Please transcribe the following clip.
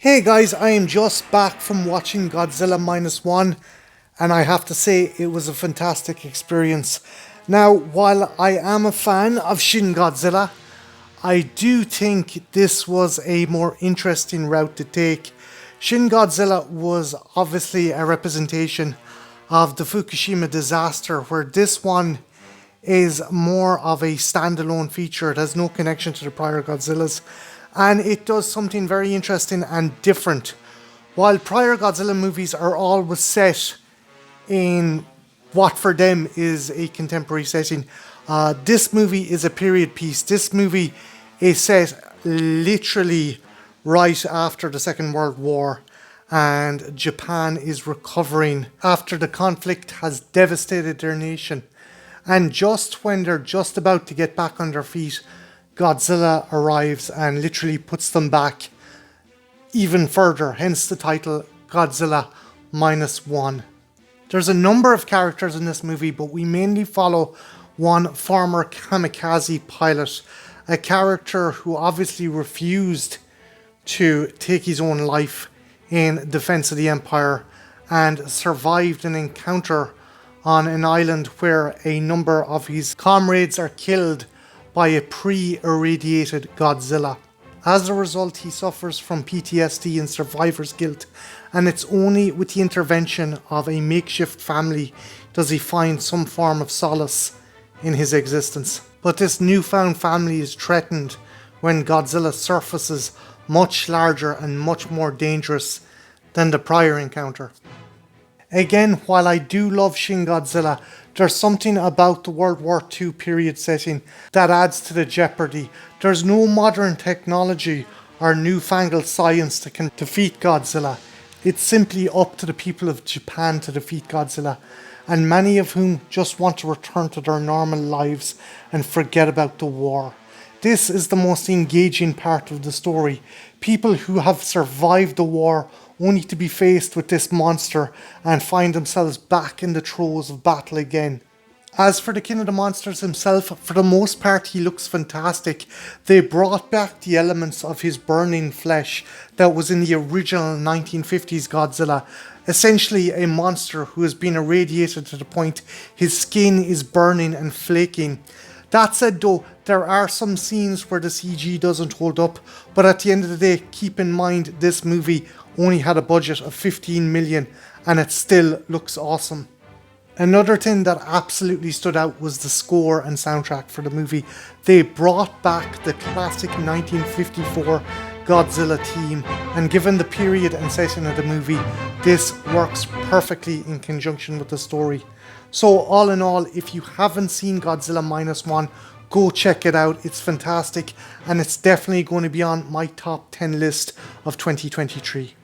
Hey guys, I am just back from watching Godzilla Minus One, and I have to say it was a fantastic experience. Now, while I am a fan of Shin Godzilla, I do think this was a more interesting route to take. Shin Godzilla was obviously a representation of the Fukushima disaster, where this one is more of a standalone feature. It has no connection to the prior Godzillas, and it does something very interesting and different. While prior Godzilla movies are always set in what for them is a contemporary setting, this movie is a period piece. This movie is set literally right after the Second World War, and Japan is recovering after the conflict has devastated their nation. And just when they're just about to get back on their feet, Godzilla arrives and literally puts them back even further, hence the title Godzilla Minus One. There's a number of characters in this movie, but we mainly follow one former kamikaze pilot, a character who obviously refused to take his own life in defense of the Empire and survived an encounter on an island where a number of his comrades are killed by a pre-irradiated Godzilla. As a result, he suffers from PTSD and survivor's guilt, and it's only with the intervention of a makeshift family does he find some form of solace in his existence. But this newfound family is threatened when Godzilla surfaces much larger and much more dangerous than the prior encounter. Again, while I do love Shin Godzilla, there's something about the World War II period setting that adds to the jeopardy. There's no modern technology or newfangled science that can defeat Godzilla. It's simply up to the people of Japan to defeat Godzilla, and many of whom just want to return to their normal lives and forget about the war. This is the most engaging part of the story. People who have survived the war only to be faced with this monster and find themselves back in the throes of battle again. As for the King of the Monsters himself, for the most part he looks fantastic. They brought back the elements of his burning flesh that was in the original 1950s Godzilla. Essentially a monster who has been irradiated to the point his skin is burning and flaking. That said though, there are some scenes where the CG doesn't hold up, but at the end of the day, keep in mind this movie only had a budget of 15 million and it still looks awesome. Another thing that absolutely stood out was the score and soundtrack for the movie. They brought back the classic 1954 Godzilla theme, and given the period and setting of the movie, this works perfectly in conjunction with the story. So all in all, if you haven't seen Godzilla Minus One, go check it out. It's fantastic, and it's definitely going to be on my top 10 list of 2023.